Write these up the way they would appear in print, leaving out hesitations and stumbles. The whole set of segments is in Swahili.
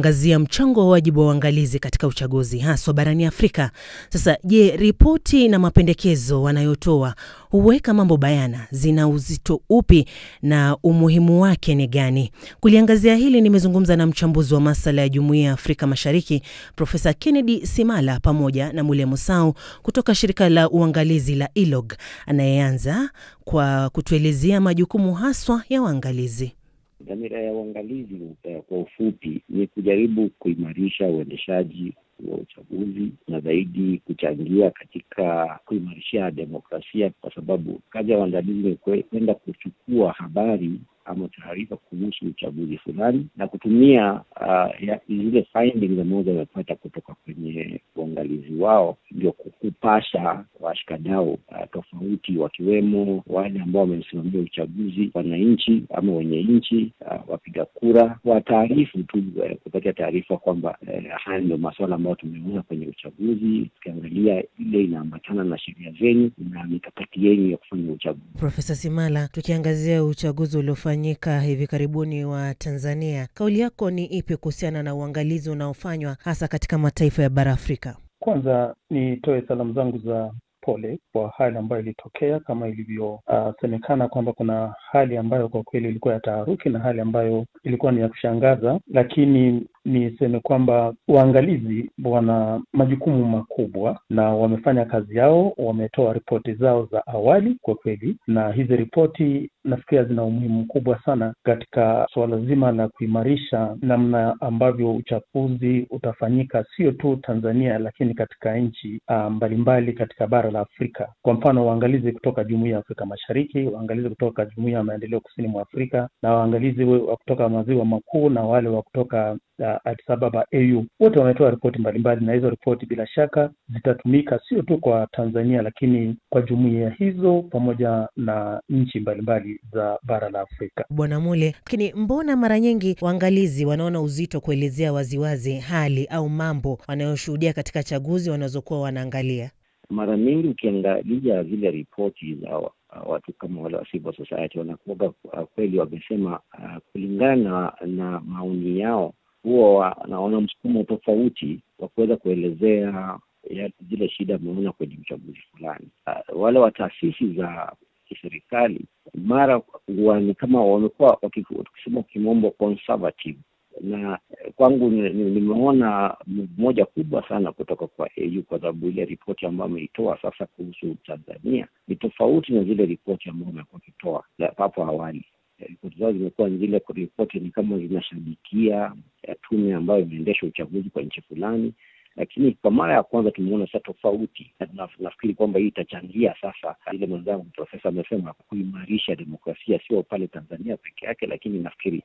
Angazia mchango wa wajibu wa uangalizi katika uchaguzi haswa barani Afrika. Sasa je, ripoti na mapendekezo wanayotoa huweka mambo bayana, zina uzito upi na umuhimu wake ni gani? Kuliangazia hili nimezungumza na mchambuzi wa masuala ya Jumuiya ya Afrika Mashariki, Profesa Kennedy Simala, pamoja na Mule Musau kutoka shirika la uangalizi la ILOG, anayeanza kwa kutuelezea majukumu haswa ya uangalizi. Dhamira ya uangalizi kwa ufupi ni kujaribu kuimarisha uendeshaji wa uchaguzi na zaidi kuchangia katika kuimarisha demokrasia, kwa sababu kazi ya uangalizi ni kwenda kuchukua habari ama taarifa kuhusu uchaguzi fulani na kutumia zile findings ambazo wamepata kutoka kwenye uangalizi wao, ndio kupasha washikadau tofauti, wakiwemo wale ambao wamesimamia uchaguzi, wananchi ama wenye nchi, wapiga kura, wa taarifu tu, kupatia taarifa kwamba haya ndio masuala ambayo tumeona kwenye uchaguzi, tukiangalia ile inaambatana na sheria zenu na mikakati yenu ya kufanya uchaguzi. Profesa Simala, tukiangazia uchaguzi uliofanyika hivi karibuni wa Tanzania, kauli yako ni ipi kuhusiana na uangalizi unaofanywa hasa katika mataifa ya bara Afrika? Kwanza nitoe salamu zangu za pole kwa hali ambayo ilitokea, kama ilivyosemekana kwamba kuna hali ambayo kwa kweli ilikuwa ya taharuki na hali ambayo ilikuwa ni ya kushangaza, lakini niseme kwamba waangalizi wana majukumu makubwa na wamefanya kazi yao, wametoa ripoti zao za awali kwa kweli, na hizi ripoti nafikiria zina umuhimu mkubwa sana katika swala zima la kuimarisha namna ambavyo uchaguzi utafanyika sio tu Tanzania lakini katika nchi mbalimbali katika bara la Afrika. Kwa mfano, waangalizi kutoka Jumuiya ya Afrika Mashariki, waangalizi kutoka Jumuiya ya Maendeleo Kusini mwa Afrika, na waangalizi kutoka Maziwa Makuu na wale wa kutoka Addis Ababa AU, wote wametoa ripoti mbalimbali, na hizo ripoti bila shaka zitatumika sio tu kwa Tanzania lakini kwa jumuiya hizo pamoja na nchi mbalimbali za bara la Afrika. Bwana Mule, lakini mbona mara nyingi waangalizi wanaona uzito kuelezea waziwazi hali au mambo wanayoshuhudia katika chaguzi wanazokuwa wanaangalia? Mara nyingi ukiangalia zile ripoti za watu kama wale wa civil society, wanakuwa kweli wamesema kulingana na maoni yao huwa wanaona msukumo tofauti wa kuweza kuelezea zile shida wameona kwenye uchaguzi fulani. Wale wa taasisi za kiserikali mara ni kama wamekuwa wakisema kimombo conservative, na kwangu nimeona moja kubwa sana kutoka kwa AU, kwa sababu ile ripoti ambayo ameitoa sasa kuhusu Tanzania ni tofauti na zile ripoti ambazo wamekuwa wakitoa hapo awali. Ripoti zao zimekuwa zile ripoti ni kama zinashabikia tume ambayo imeendesha uchaguzi kwa nchi fulani, lakini kwa mara ya kwanza tumeona sasa tofauti. Nafikiri kwamba hii itachangia sasa, ile mwenzangu profesa amesema, kuimarisha demokrasia sio pale Tanzania peke yake, lakini nafikiri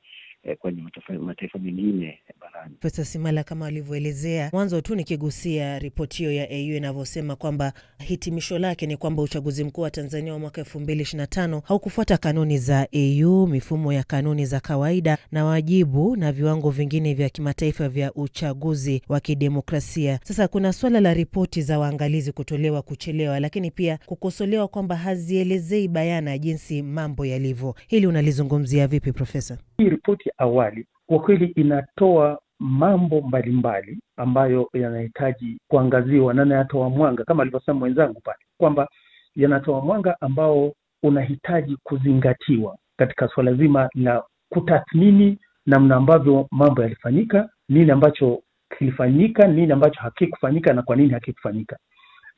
kwenye mataifa mengine barani. Profesa Simala, kama alivyoelezea mwanzo tu nikigusia ripoti hiyo ya AU inavyosema kwamba hitimisho lake ni kwamba uchaguzi mkuu wa Tanzania wa mwaka 2025 haukufuata kanuni za AU, mifumo ya kanuni za kawaida na wajibu na viwango vingine vya kimataifa vya uchaguzi wa kidemokrasia. Sasa kuna swala la ripoti za waangalizi kutolewa kuchelewa, lakini pia kukosolewa kwamba hazielezei bayana jinsi mambo yalivyo. Hili unalizungumzia vipi, Profesa? Hii ripoti awali kwa kweli inatoa mambo mbalimbali ambayo yanahitaji kuangaziwa na yanatoa mwanga, kama alivyosema mwenzangu pale kwamba yanatoa mwanga ambao unahitaji kuzingatiwa katika swala zima la kutathmini namna ambavyo mambo yalifanyika, nini ambacho kilifanyika, nini ambacho hakikufanyika na kwa nini hakikufanyika.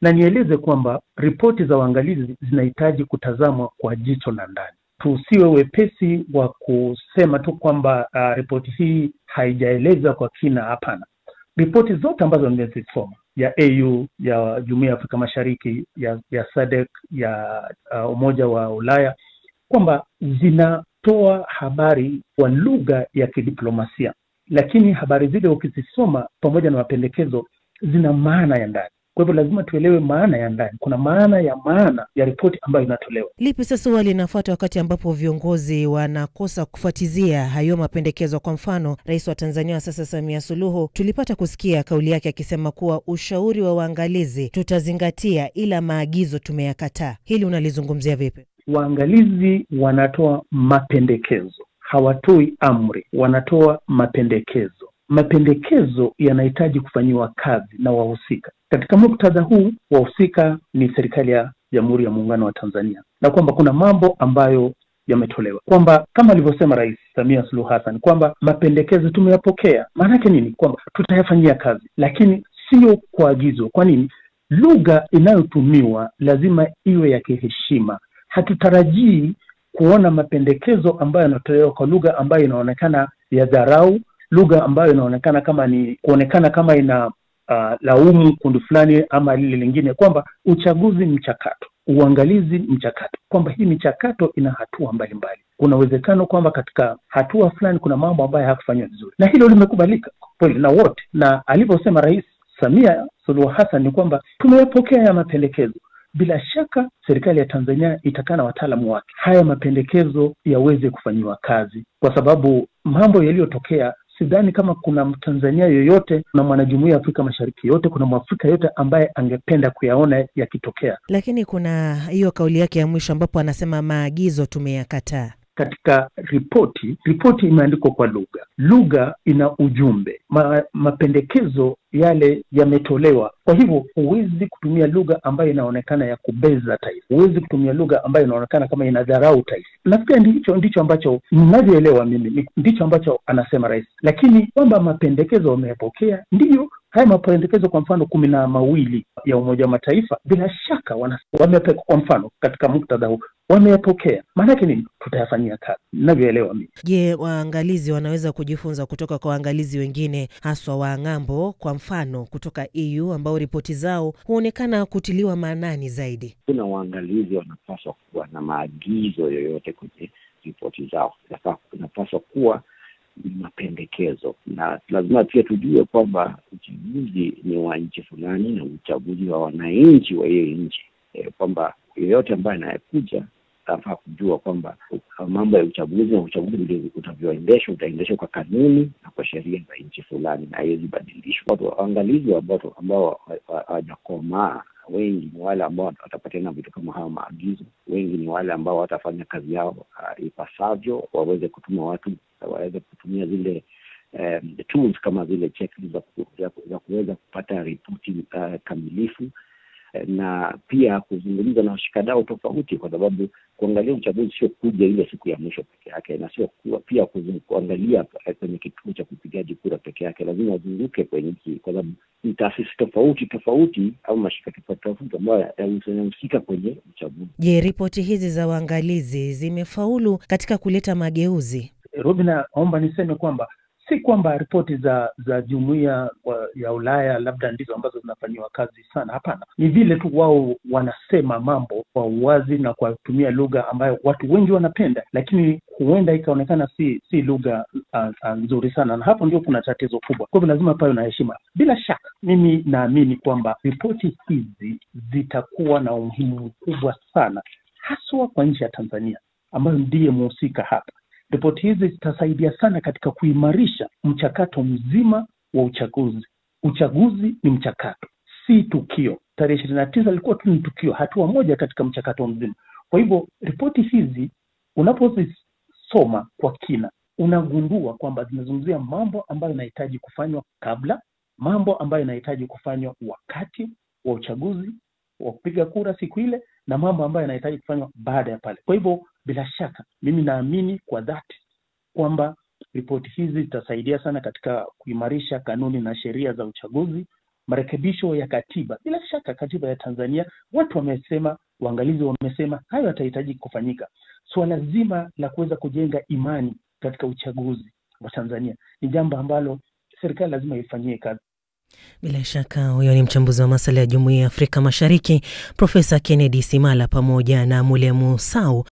Na nieleze kwamba ripoti za waangalizi zinahitaji kutazamwa kwa jicho la ndani. Tusiwe wepesi wa kusema tu kwamba ripoti hii haijaeleza kwa kina. Hapana. Ripoti zote ambazo nimezisoma, ya AU, ya Jumuiya ya Afrika Mashariki, ya SADC, ya Umoja wa Ulaya, kwamba zinatoa habari kwa lugha ya kidiplomasia, lakini habari zile ukizisoma pamoja na mapendekezo zina maana ya ndani. Kwa hivyo lazima tuelewe maana ya ndani. Kuna maana ya ripoti ambayo inatolewa. Lipi sasa wali linafuata wakati ambapo viongozi wanakosa kufuatizia hayo mapendekezo? Kwa mfano, Rais wa Tanzania sasa Samia Suluhu, tulipata kusikia kauli yake akisema kuwa ushauri wa waangalizi tutazingatia ila maagizo tumeyakataa. Hili unalizungumzia vipi? Waangalizi wanatoa mapendekezo, hawatoi amri, wanatoa mapendekezo. mapendekezo yanahitaji kufanyiwa kazi na wahusika. Katika muktadha huu, wahusika ni serikali ya Jamhuri ya Muungano wa Tanzania, na kwamba kuna mambo ambayo yametolewa, kwamba kama alivyosema Rais Samia Suluhu Hassan kwamba mapendekezo tumeyapokea. Maana yake nini? Kwamba tutayafanyia kazi, lakini sio kwa agizo. Kwa nini? Lugha inayotumiwa lazima iwe ya kiheshima. Hatutarajii kuona mapendekezo ambayo yanatolewa kwa lugha ambayo inaonekana ya dharau, lugha ambayo inaonekana kama ina laumu kundi fulani ama lile lingine, kwamba uchaguzi mchakato, uangalizi mchakato, kwamba hii michakato ina hatua mbalimbali. Kuna uwezekano kwamba katika hatua fulani kuna mambo ambayo hayakufanywa vizuri, na hilo limekubalika kweli na wote. Na alivyosema Rais Samia Suluhu Hassan ni kwamba tumeyapokea ya mapendekezo. Bila shaka serikali ya Tanzania itakaa na wataalamu wake haya mapendekezo yaweze kufanyiwa kazi, kwa sababu mambo yaliyotokea, sidhani kama kuna Mtanzania yoyote na mwanajumuiya ya Afrika Mashariki yote, kuna Mwafrika yote ambaye angependa kuyaona yakitokea. Lakini kuna hiyo kauli yake ya mwisho ambapo anasema maagizo tumeyakataa. Katika ripoti imeandikwa kwa lugha ina ujumbe. Mapendekezo yale yametolewa. Kwa hivyo huwezi kutumia lugha ambayo inaonekana ya kubeza taifa, huwezi kutumia lugha ambayo inaonekana kama inadharau taifa. Nafikiri ndicho ambacho ninavyoelewa mimi, ndicho ambacho anasema rais. Lakini kwamba mapendekezo wameyapokea, ndiyo haya mapendekezo kwa mfano 12 ya Umoja wa Mataifa, bila shaka wamepeka, kwa mfano katika muktadha huu wameyapokea. Maana yake nini? Tutayafanyia kazi, ninavyoelewa mimi. Je, waangalizi wanaweza kujifunza kutoka kwa waangalizi wengine, haswa wa ng'ambo, kwa mfano kutoka EU ambao ripoti zao huonekana kutiliwa maanani zaidi? Kuna waangalizi wanapaswa kuwa na maagizo yoyote kwenye ripoti zao. Inapaswa kuwa mapendekezo, na lazima pia tujue kwamba uchaguzi ni wa nchi fulani na uchaguzi wa wananchi wa hiyo nchi, kwamba yeyote ambaye anayekuja anafaa kujua kwamba mambo ya uchaguzi na uchaguzi utavyoendeshwa utaendeshwa kwa kanuni na kwa sheria za nchi fulani na haiwezi badilishwa. Waangalizi ambao hawajakomaa wengi ni wale ambao watapatiana vitu kama hayo maagizo. Wengi ni wale ambao watafanya kazi yao ipasavyo, waweze kutuma watu, waweze kutumia zile tools kama zile checklist za kuweza kupata ripoti kamilifu, na pia kuzungumza na washikadau tofauti, kwa sababu kuangalia uchaguzi sio kuja ile siku ya mwisho peke yake, na sio pia kuangalia kwenye kituo cha kupigaji kura peke yake. Lazima wazunguke kwenye kwa sababu ni taasisi tofauti au mashirika tofauti ambayo yanahusika kwenye uchaguzi. Je, ripoti hizi za waangalizi zimefaulu katika kuleta mageuzi? Robina, naomba niseme kwamba si kwamba ripoti za Jumuiya ya Ulaya labda ndizo ambazo zinafanyiwa kazi sana. Hapana, ni vile tu wao wanasema mambo kwa uwazi na kwa kutumia lugha ambayo watu wengi wanapenda, lakini huenda ikaonekana si lugha nzuri sana, na hapo ndio kuna tatizo kubwa. Kwa hivyo lazima pawe na heshima. Bila shaka mimi naamini kwamba ripoti hizi zitakuwa na umuhimu mkubwa sana, haswa kwa nchi ya Tanzania ambayo ndiye mhusika hapa. Ripoti hizi zitasaidia sana katika kuimarisha mchakato mzima wa uchaguzi. Uchaguzi ni mchakato, si tukio. Tarehe 29 ilikuwa tu ni tukio, hatua moja katika mchakato mzima. Kwa hivyo ripoti hizi unapozisoma kwa kina, unagundua kwamba zinazungumzia mambo ambayo yanahitaji kufanywa kabla, mambo ambayo yanahitaji kufanywa wakati wa uchaguzi wa kupiga kura siku ile, na mambo ambayo yanahitaji kufanywa baada ya pale. Kwa hivyo bila shaka mimi naamini kwa dhati kwamba ripoti hizi zitasaidia sana katika kuimarisha kanuni na sheria za uchaguzi, marekebisho ya katiba. Bila shaka katiba ya Tanzania, watu wamesema, waangalizi wamesema hayo yatahitaji kufanyika. Swala zima la kuweza kujenga imani katika uchaguzi wa Tanzania ni jambo ambalo serikali lazima ifanyie kazi. Bila shaka huyo ni mchambuzi wa masuala ya Jumuiya ya Afrika Mashariki, Profesa Kennedy Simala pamoja na Mulemu Sau